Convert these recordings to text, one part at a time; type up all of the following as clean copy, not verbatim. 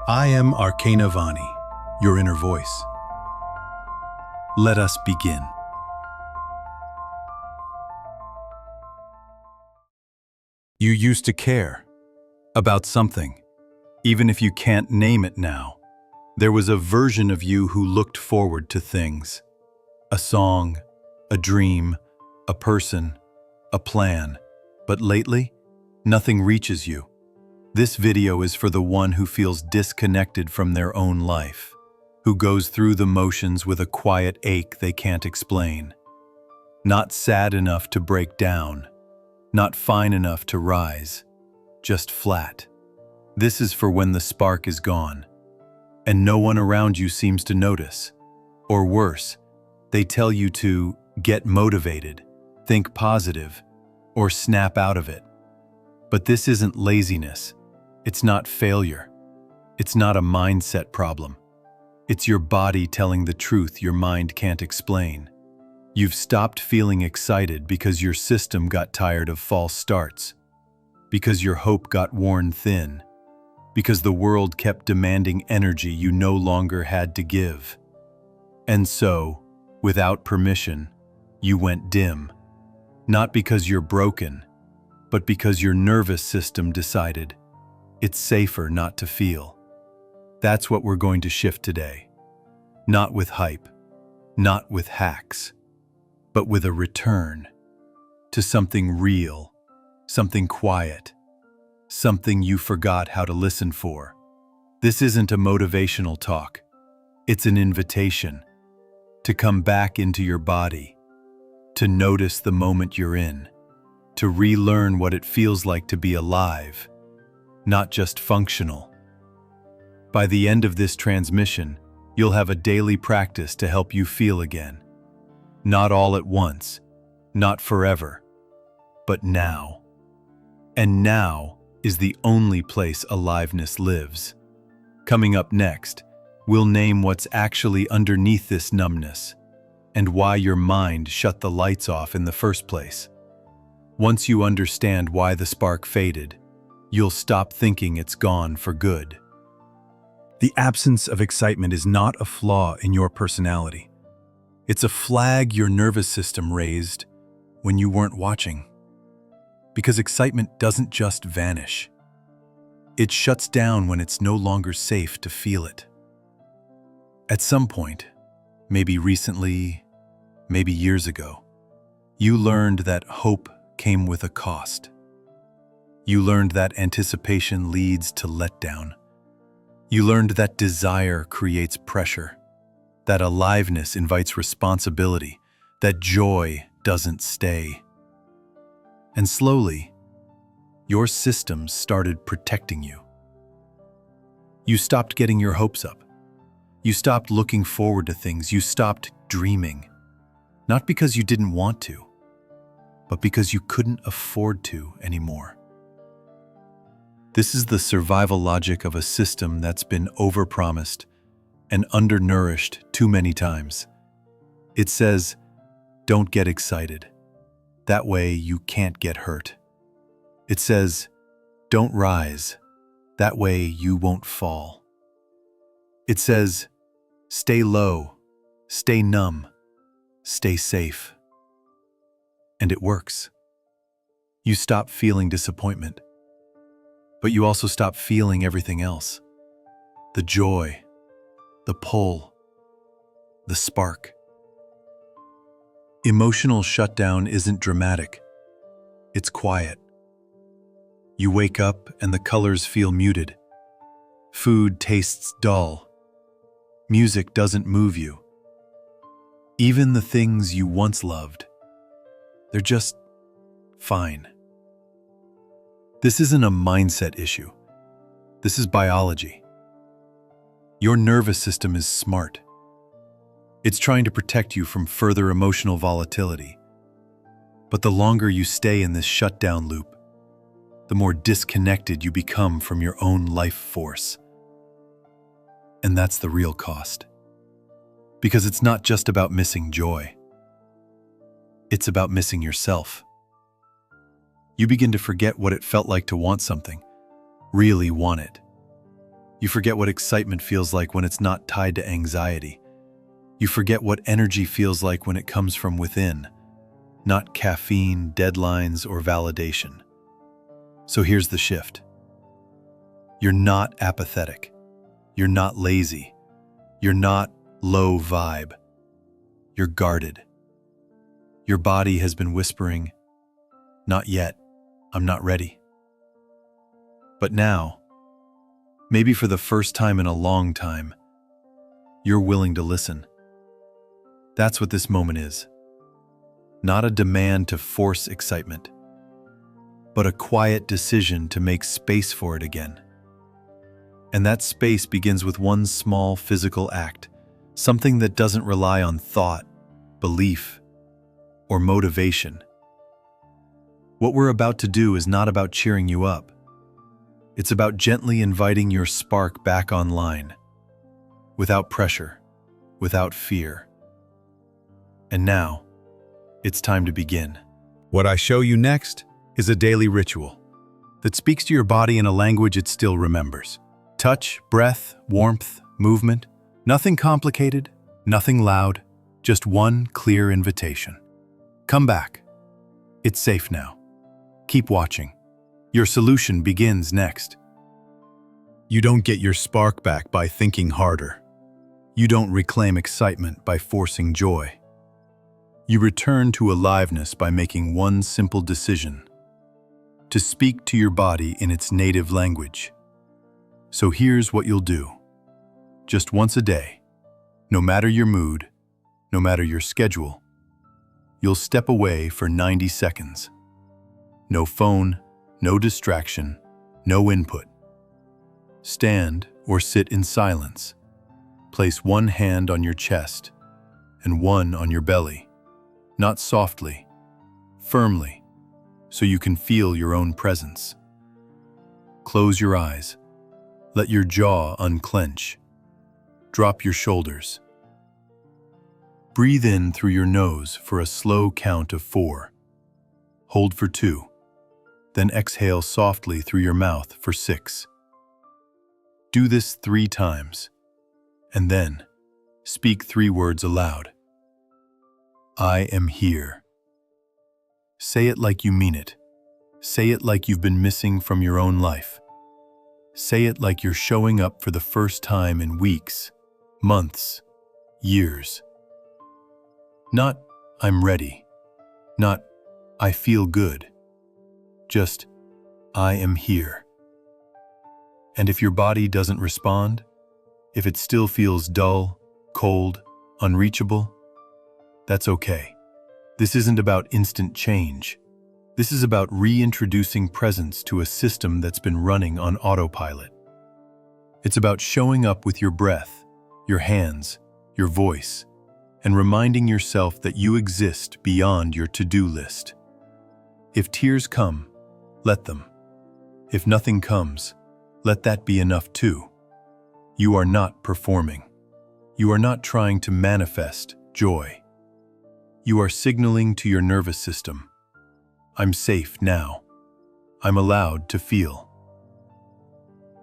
I am Arcana Vani, your inner voice. Let us begin. You used to care about something, even if you can't name it now. There was a version of you who looked forward to things. A song, a dream, a person, a plan. But lately, nothing reaches you. This video is for the one who feels disconnected from their own life, who goes through the motions with a quiet ache they can't explain. Not sad enough to break down, not fine enough to rise, just flat. This is for when the spark is gone, and no one around you seems to notice. Or worse, they tell you to get motivated, think positive, or snap out of it. But this isn't laziness. It's not failure. It's not a mindset problem. It's your body telling the truth your mind can't explain. You've stopped feeling excited because your system got tired of false starts, because your hope got worn thin, because the world kept demanding energy you no longer had to give. And so, without permission, you went dim. Not because you're broken, but because your nervous system decided it's safer not to feel. That's what we're going to shift today. Not with hype, not with hacks, but with a return to something real, something quiet, something you forgot how to listen for. This isn't a motivational talk. It's an invitation to come back into your body, to notice the moment you're in, to relearn what it feels like to be alive, not just functional. By the end of this transmission, you'll have a daily practice to help you feel again. Not all at once, not forever, but now. And now is the only place aliveness lives. Coming up next, we'll name what's actually underneath this numbness and why your mind shut the lights off in the first place. Once you understand why the spark faded, you'll stop thinking it's gone for good. The absence of excitement is not a flaw in your personality. It's a flag your nervous system raised when you weren't watching. Because excitement doesn't just vanish. It shuts down when it's no longer safe to feel it. At some point, maybe recently, maybe years ago, you learned that hope came with a cost. You learned that anticipation leads to letdown. You learned that desire creates pressure, that aliveness invites responsibility, that joy doesn't stay. And slowly, your systems started protecting you. You stopped getting your hopes up. You stopped looking forward to things. You stopped dreaming. Not because you didn't want to, but because you couldn't afford to anymore. This is the survival logic of a system that's been overpromised and undernourished too many times. It says, don't get excited. That way you can't get hurt. It says, don't rise. That way you won't fall. It says, stay low, stay numb, stay safe. And it works. You stop feeling disappointment. But you also stop feeling everything else. The joy, the pull, the spark. Emotional shutdown isn't dramatic. It's quiet. You wake up and the colors feel muted. Food tastes dull. Music doesn't move you. Even the things you once loved, they're just fine. This isn't a mindset issue. This is biology. Your nervous system is smart. It's trying to protect you from further emotional volatility. But the longer you stay in this shutdown loop, the more disconnected you become from your own life force. And that's the real cost. Because it's not just about missing joy. It's about missing yourself. You begin to forget what it felt like to want something, really want it. You forget what excitement feels like when it's not tied to anxiety. You forget what energy feels like when it comes from within, not caffeine, deadlines, or validation. So here's the shift. You're not apathetic. You're not lazy. You're not low vibe. You're guarded. Your body has been whispering, "Not yet. I'm not ready." But now, maybe for the first time in a long time, you're willing to listen. That's what this moment is. Not a demand to force excitement, but a quiet decision to make space for it again. And that space begins with one small physical act, something that doesn't rely on thought, belief, or motivation. What we're about to do is not about cheering you up. It's about gently inviting your spark back online, without pressure, without fear. And now, it's time to begin. What I show you next is a daily ritual that speaks to your body in a language it still remembers. Touch, breath, warmth, movement, nothing complicated, nothing loud, just one clear invitation. Come back. It's safe now. Keep watching. Your solution begins next. You don't get your spark back by thinking harder. You don't reclaim excitement by forcing joy. You return to aliveness by making one simple decision: to speak to your body in its native language. So here's what you'll do. Just once a day, no matter your mood, no matter your schedule, you'll step away for 90 seconds. No phone, no distraction, no input. Stand or sit in silence. Place one hand on your chest and one on your belly, not softly, firmly, so you can feel your own presence. Close your eyes. Let your jaw unclench. Drop your shoulders. Breathe in through your nose for a slow count of 4. Hold for 2. Then exhale softly through your mouth for 6. Do this 3 times, and then speak 3 words aloud. I am here. Say it like you mean it. Say it like you've been missing from your own life. Say it like you're showing up for the first time in weeks, months, years. Not, I'm ready. Not, I feel good. Just, I am here. And if your body doesn't respond, if it still feels dull, cold, unreachable, that's okay. This isn't about instant change. This is about reintroducing presence to a system that's been running on autopilot. It's about showing up with your breath, your hands, your voice, and reminding yourself that you exist beyond your to-do list. If tears come, let them. If nothing comes, let that be enough too. You are not performing. You are not trying to manifest joy. You are signaling to your nervous system, I'm safe now. I'm allowed to feel.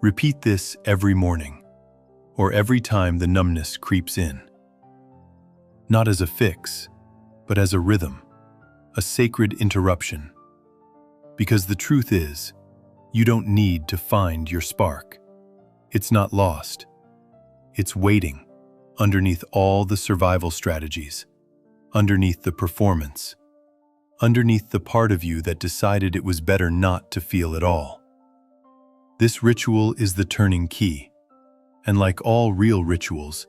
Repeat this every morning, or every time the numbness creeps in. Not as a fix, but as a rhythm, a sacred interruption. Because the truth is, you don't need to find your spark. It's not lost. It's waiting underneath all the survival strategies, underneath the performance, underneath the part of you that decided it was better not to feel at all. This ritual is the turning key, and like all real rituals,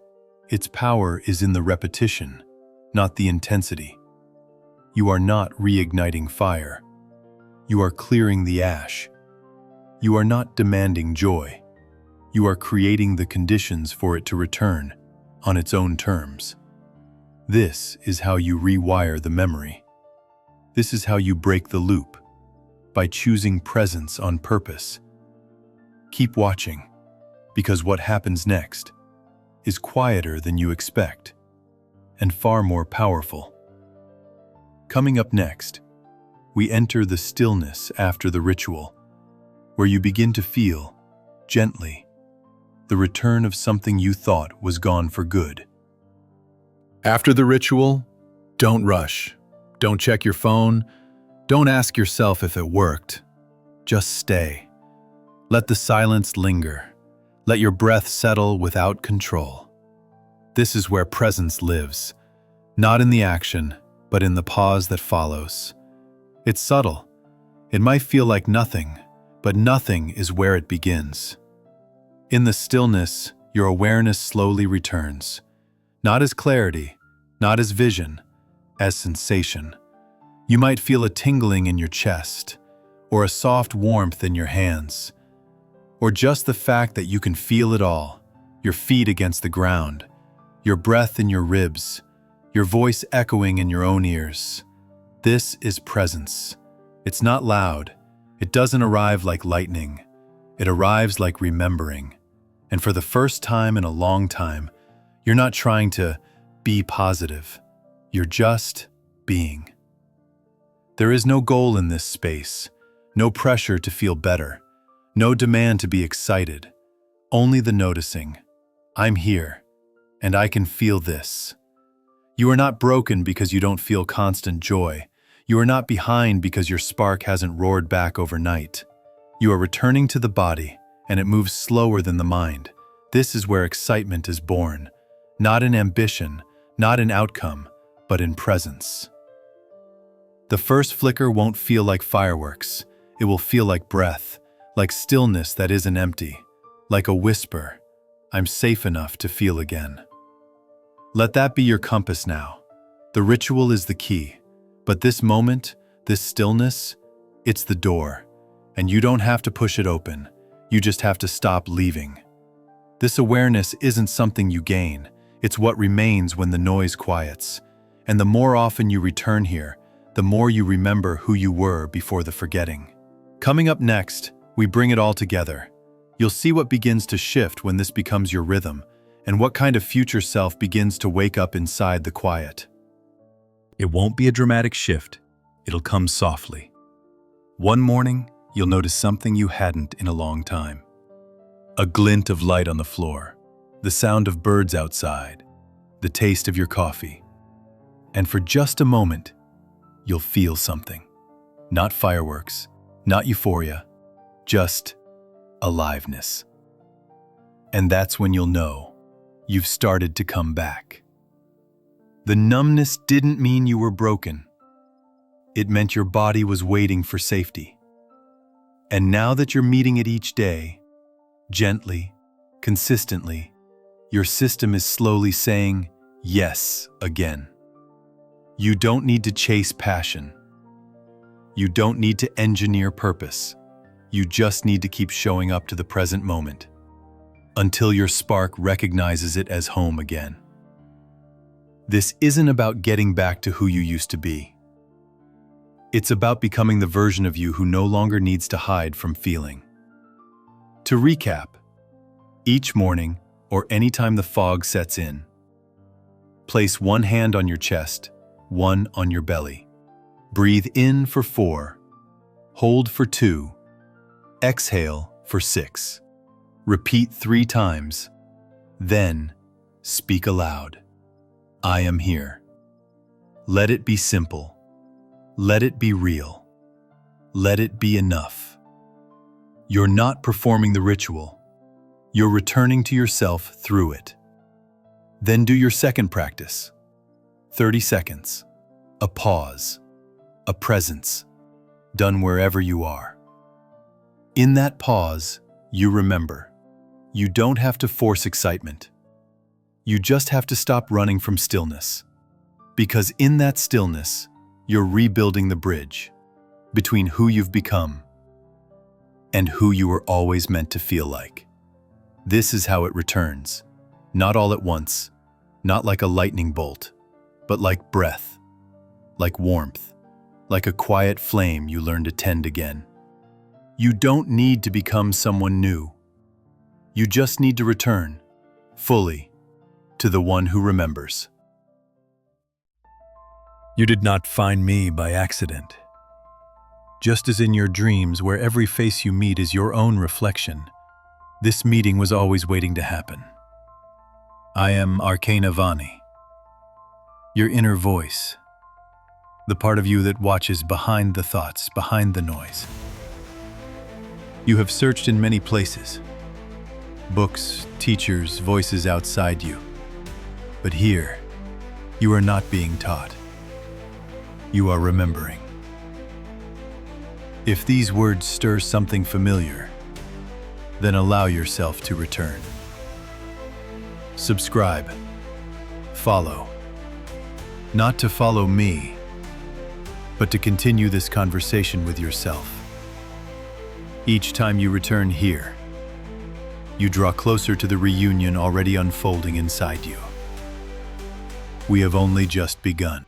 its power is in the repetition, not the intensity. You are not reigniting fire. You are clearing the ash. You are not demanding joy. You are creating the conditions for it to return on its own terms. This is how you rewire the memory. This is how you break the loop, by choosing presence on purpose. Keep watching, because what happens next is quieter than you expect, and far more powerful. Coming up next, we enter the stillness after the ritual, where you begin to feel, gently, the return of something you thought was gone for good. After the ritual, don't rush. Don't check your phone. Don't ask yourself if it worked. Just stay. Let the silence linger. Let your breath settle without control. This is where presence lives, not in the action, but in the pause that follows. It's subtle. It might feel like nothing, but nothing is where it begins. In the stillness, your awareness slowly returns, not as clarity, not as vision, as sensation. You might feel a tingling in your chest, or a soft warmth in your hands, or just the fact that you can feel it all, your feet against the ground, your breath in your ribs, your voice echoing in your own ears. This is presence. It's not loud. It doesn't arrive like lightning. It arrives like remembering. And for the first time in a long time, you're not trying to be positive. You're just being. There is no goal in this space, no pressure to feel better, no demand to be excited, only the noticing. I'm here, and I can feel this. You are not broken because you don't feel constant joy. You are not behind because your spark hasn't roared back overnight. You are returning to the body, and it moves slower than the mind. This is where excitement is born, not in ambition, not in outcome, but in presence. The first flicker won't feel like fireworks. It will feel like breath, like stillness that isn't empty, like a whisper, I'm safe enough to feel again. Let that be your compass now. The ritual is the key, but this moment, this stillness, it's the door, and you don't have to push it open. You just have to stop leaving. This awareness isn't something you gain. It's what remains when the noise quiets. And the more often you return here, the more you remember who you were before the forgetting. Coming up next, we bring it all together. You'll see what begins to shift when this becomes your rhythm, and what kind of future self begins to wake up inside the quiet. It won't be a dramatic shift. It'll come softly. One morning, you'll notice something you hadn't in a long time. A glint of light on the floor, the sound of birds outside, the taste of your coffee. And for just a moment, you'll feel something. Not fireworks, not euphoria, just aliveness. And that's when you'll know you've started to come back. The numbness didn't mean you were broken. It meant your body was waiting for safety. And now that you're meeting it each day, gently, consistently, your system is slowly saying yes again. You don't need to chase passion. You don't need to engineer purpose. You just need to keep showing up to the present moment until your spark recognizes it as home again. This isn't about getting back to who you used to be. It's about becoming the version of you who no longer needs to hide from feeling. To recap, each morning or anytime the fog sets in, place one hand on your chest, one on your belly. Breathe in for 4, hold for 2, exhale for 6. Repeat 3 times, then speak aloud. I am here. Let it be simple. Let it be real. Let it be enough. You're not performing the ritual. You're returning to yourself through it. Then do your second practice. 30 seconds. A pause. A presence. Done wherever you are. In that pause, you remember. You don't have to force excitement. You just have to stop running from stillness. Because in that stillness, you're rebuilding the bridge between who you've become and who you were always meant to feel like. This is how it returns. Not all at once, not like a lightning bolt, but like breath, like warmth, like a quiet flame you learn to tend again. You don't need to become someone new. You just need to return, fully, to the one who remembers. You did not find me by accident. Just as in your dreams, where every face you meet is your own reflection, This meeting was always waiting to happen. I am Arcana Vani, your inner voice, the part of you that watches behind the thoughts, behind the noise. You have searched in many places, books, teachers, voices outside you. But here, you are not being taught. You are remembering. If these words stir something familiar, then allow yourself to return. Subscribe. Follow. Not to follow me, but to continue this conversation with yourself. Each time you return here, you draw closer to the reunion already unfolding inside you. We have only just begun.